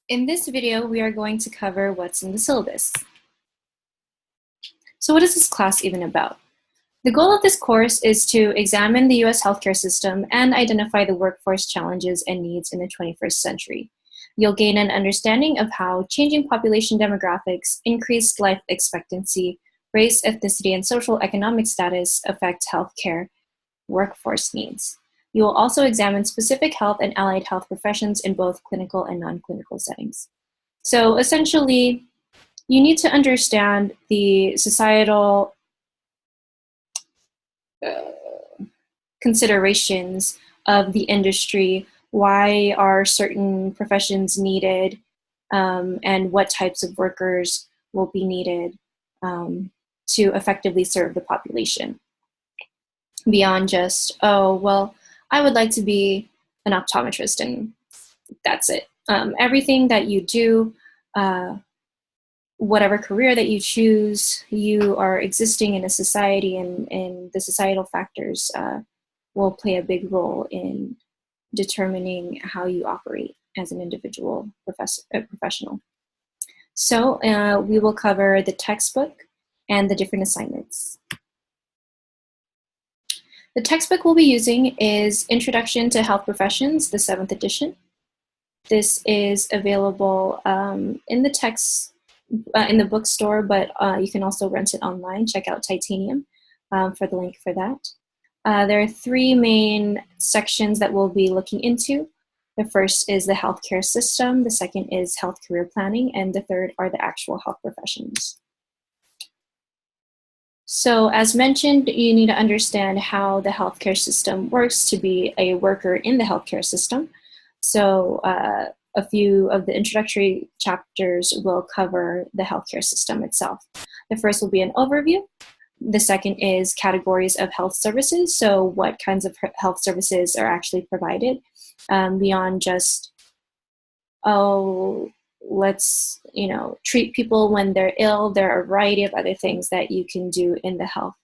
In this video, we are going to cover what's in the syllabus. So what is this class even about? The goal of this course is to examine the US healthcare system and identify the workforce challenges and needs in the 21st century. You'll gain an understanding of how changing population demographics, increased life expectancy, race, ethnicity, and social economic status affect healthcare workforce needs. You will also examine specific health and allied health professions in both clinical and non-clinical settings. So essentially, you need to understand the societal considerations of the industry, why are certain professions needed, and what types of workers will be needed to effectively serve the population. Beyond just, oh, well, I would like to be an optometrist and that's it. Everything that you do, whatever career that you choose, you are existing in a society, and the societal factors will play a big role in determining how you operate as an individual professional. So we will cover the textbook and the different assignments. The textbook we'll be using is Introduction to Health Professions, the 7th edition. This is available in the bookstore, but you can also rent it online. Check out Titanium for the link for that. There are 3 main sections that we'll be looking into. The first is the healthcare system, the second is health career planning, and the third are the actual health professions. So as mentioned, you need to understand how the healthcare system works to be a worker in the healthcare system. So a few of the introductory chapters will cover the healthcare system itself. The first will be an overview. The second is categories of health services. So what kinds of health services are actually provided beyond just, oh, let's treat people when they're ill. There are a variety of other things that you can do in the health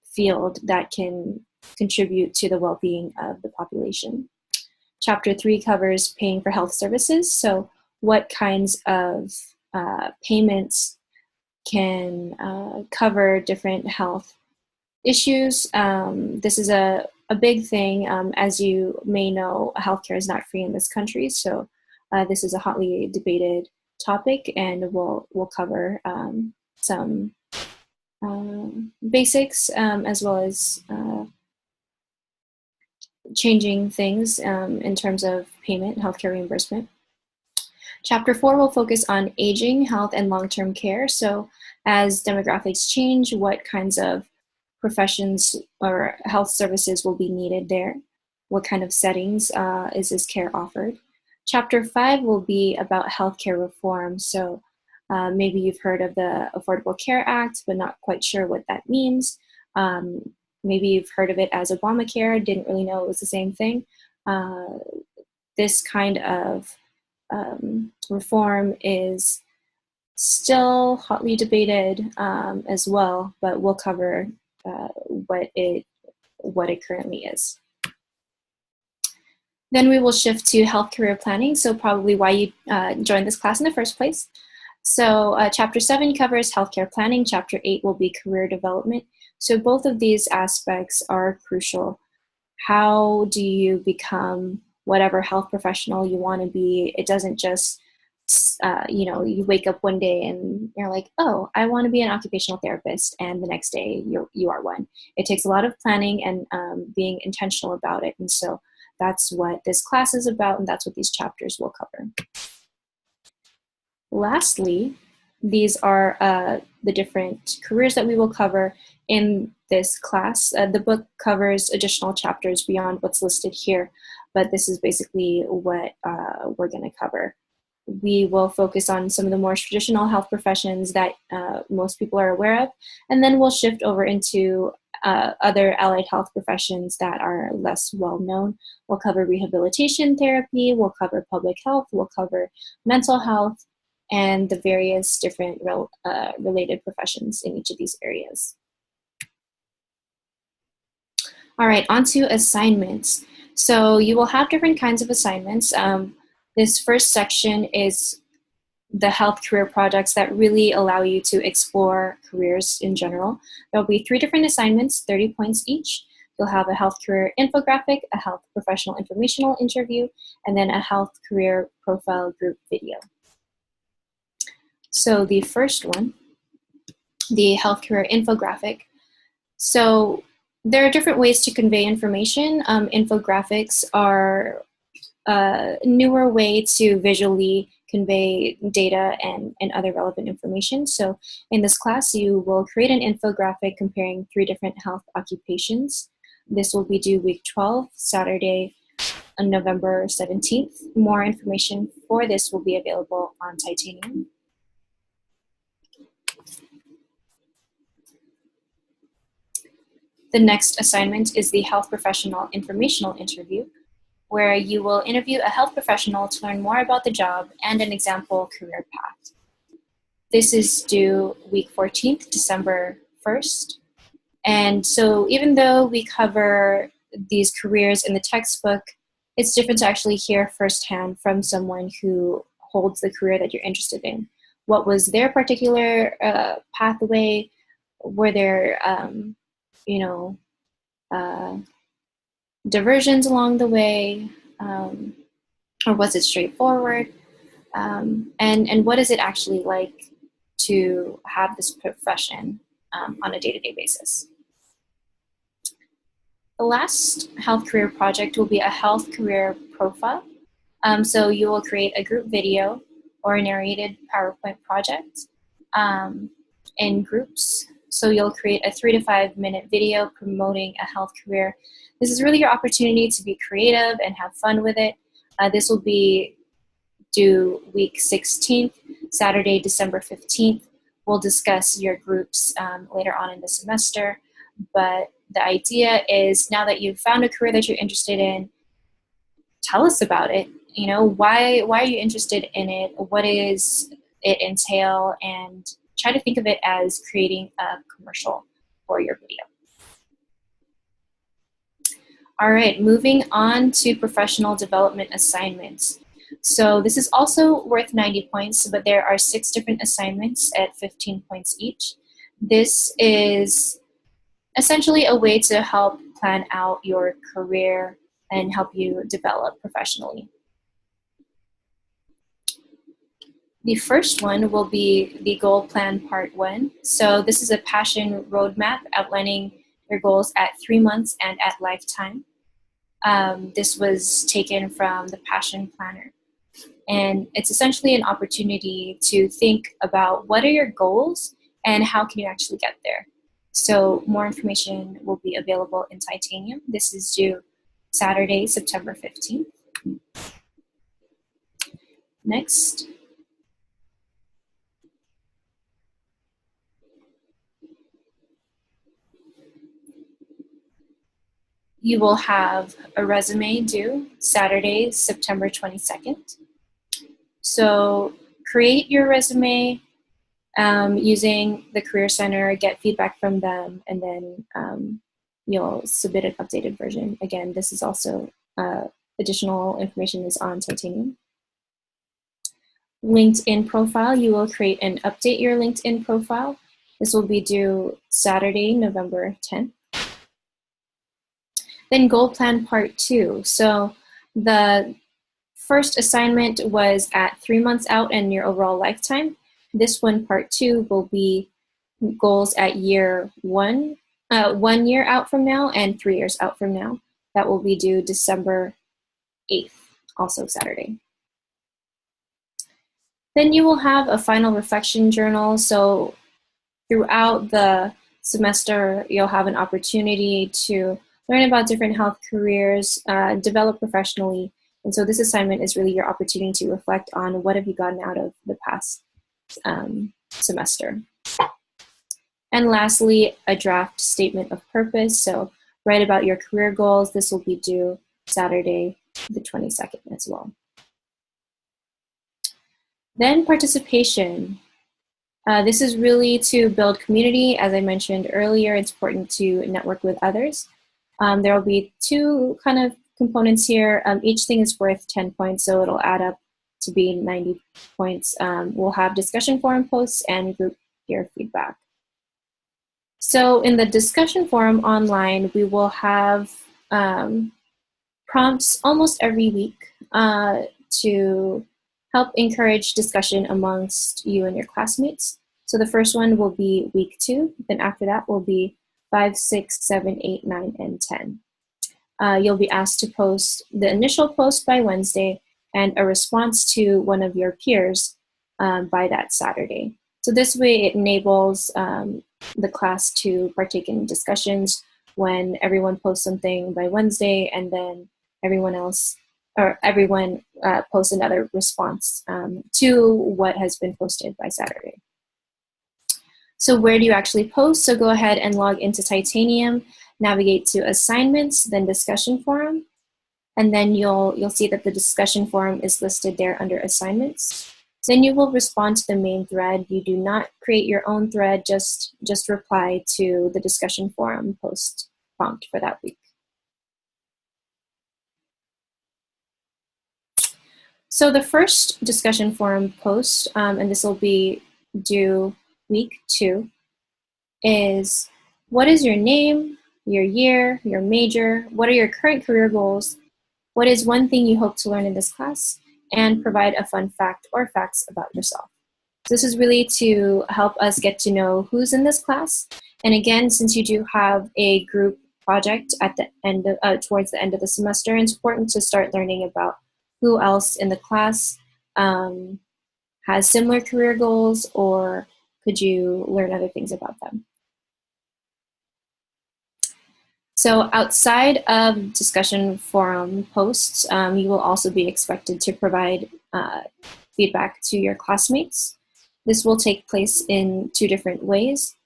field that can contribute to the well-being of the population. Chapter 3 covers paying for health services. So what kinds of payments can cover different health issues. This is a big thing. As you may know, healthcare is not free in this country. So this is a hotly debated topic, and we'll cover some basics as well as changing things in terms of payment, healthcare reimbursement. Chapter 4 will focus on aging, health, and long-term care. So as demographics change, what kinds of professions or health services will be needed there? What kind of settings is this care offered? Chapter 5 will be about healthcare reform. So maybe you've heard of the Affordable Care Act, but not quite sure what that means. Maybe you've heard of it as Obamacare, didn't really know it was the same thing. This kind of reform is still hotly debated as well, but we'll cover what it currently is. Then we will shift to health career planning, so probably why you joined this class in the first place. So Chapter 7 covers healthcare planning, Chapter 8 will be career development. So both of these aspects are crucial. How do you become whatever health professional you want to be? It doesn't just, you wake up one day and you're like, oh, I want to be an occupational therapist, and the next day you are one. It takes a lot of planning and being intentional about it, and so that's what this class is about, and that's what these chapters will cover. Lastly, these are the different careers that we will cover in this class. The book covers additional chapters beyond what's listed here, but this is basically what we're going to cover. We will focus on some of the more traditional health professions that most people are aware of, and then we'll shift over into other allied health professions that are less well known. We'll cover rehabilitation therapy, we'll cover public health, we'll cover mental health, and the various different related professions in each of these areas. All right, on to assignments. So you will have different kinds of assignments. This first section is the health career projects that really allow you to explore careers in general. There'll be 3 different assignments, 30 points each. You'll have a health career infographic, a health professional informational interview, and then a health career profile group video. So the first one, the health career infographic. So there are different ways to convey information. Infographics are a newer way to visually convey data and other relevant information. So in this class, you will create an infographic comparing 3 different health occupations. This will be due week 12, Saturday, on November 17th. More information for this will be available on Titanium. The next assignment is the health professional informational interview, where you will interview a health professional to learn more about the job and an example career path. This is due week 14th, December 1st. And so even though we cover these careers in the textbook, it's different to actually hear firsthand from someone who holds the career that you're interested in. What was their particular pathway? Were there, diversions along the way, or was it straightforward? And what is it actually like to have this profession on a day-to-day basis? The last health career project will be a health career profile. So you will create a group video or a narrated PowerPoint project in groups. So you'll create a 3 to 5 minute video promoting a health career. This is really your opportunity to be creative and have fun with it. This will be due week 16th, Saturday, December 15th. We'll discuss your groups later on in the semester, but the idea is now that you've found a career that you're interested in, tell us about it. You know, why are you interested in it? What does it entail? And try to think of it as creating a commercial for your video. All right, moving on to professional development assignments. So this is also worth 90 points, but there are 6 different assignments at 15 points each. This is essentially a way to help plan out your career and help you develop professionally. The first one will be the goal plan part 1. So this is a passion roadmap outlining your goals at 3 months and at lifetime. This was taken from the Passion Planner. And it's essentially an opportunity to think about what are your goals and how can you actually get there. So more information will be available in Titanium. This is due Saturday, September 15th. Next. You will have a resume due Saturday, September 22nd. So create your resume using the Career Center, get feedback from them, and then you'll submit an updated version. Again, this is also additional information is on Titanium. LinkedIn profile, you will create and update your LinkedIn profile. This will be due Saturday, November 10th. Then goal plan part 2. So the first assignment was at 3 months out and your overall lifetime. This one, part 2, will be goals at year 1 year out from now and 3 years out from now. That will be due December 8th, also Saturday. Then you will have a final reflection journal. So throughout the semester, you'll have an opportunity to learn about different health careers, develop professionally. And so this assignment is really your opportunity to reflect on what have you gotten out of the past semester. And lastly, a draft statement of purpose. So write about your career goals. This will be due Saturday, the 22nd as well. Then participation. This is really to build community. As I mentioned earlier, it's important to network with others. There will be 2 kind of components here. Each thing is worth 10 points, so it'll add up to be 90 points. We'll have discussion forum posts and group peer feedback. So in the discussion forum online, we will have prompts almost every week to help encourage discussion amongst you and your classmates. So the first one will be week 2. Then after that will be 5, 6, 7, 8, 9, and 10. You'll be asked to post the initial post by Wednesday and a response to one of your peers by that Saturday. So this way it enables the class to partake in discussions when everyone posts something by Wednesday, and then everyone posts another response to what has been posted by Saturday. So where do you actually post? So go ahead and log into Titanium, navigate to assignments, then discussion forum, and then you'll see that the discussion forum is listed there under assignments. Then you will respond to the main thread. You do not create your own thread, just reply to the discussion forum post prompt for that week. So the first discussion forum post, and this will be due week 2, is what is your name, your year, your major, what are your current career goals, what is one thing you hope to learn in this class, and provide a fun fact or facts about yourself. This is really to help us get to know who's in this class. And again, since you do have a group project at the end of, towards the end of the semester, it's important to start learning about who else in the class has similar career goals, or could you learn other things about them. So outside of discussion forum posts, you will also be expected to provide feedback to your classmates. This will take place in 2 different ways.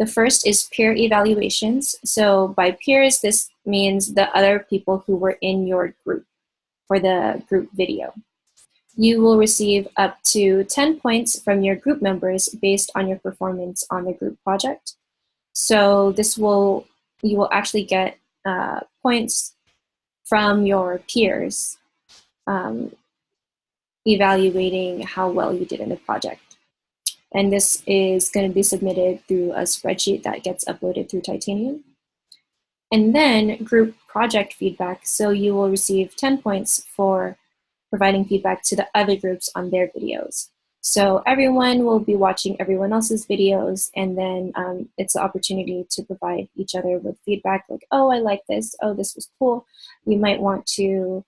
The first is peer evaluations. So by peers, this means the other people who were in your group for the group video. You will receive up to 10 points from your group members based on your performance on the group project. So you will actually get points from your peers evaluating how well you did in the project. And this is going to be submitted through a spreadsheet that gets uploaded through Titanium. And then group project feedback. So you will receive 10 points for providing feedback to the other groups on their videos. So everyone will be watching everyone else's videos, and then it's the opportunity to provide each other with feedback like, oh, I like this, oh, this was cool. You might want to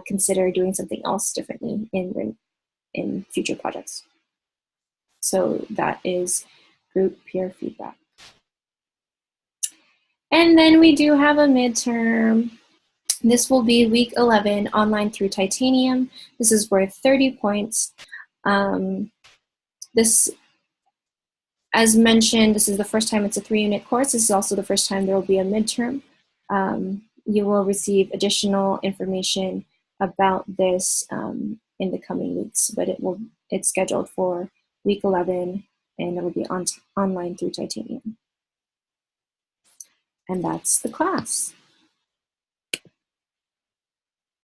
consider doing something else differently in future projects. So that is group peer feedback. And then we do have a midterm. This will be week 11 online through Titanium. This is worth 30 points. This, as mentioned, this is the first time it's a 3-unit course. This is also the first time there will be a midterm. You will receive additional information about this in the coming weeks, but it's scheduled for week 11, and it will be online through Titanium. And that's the class.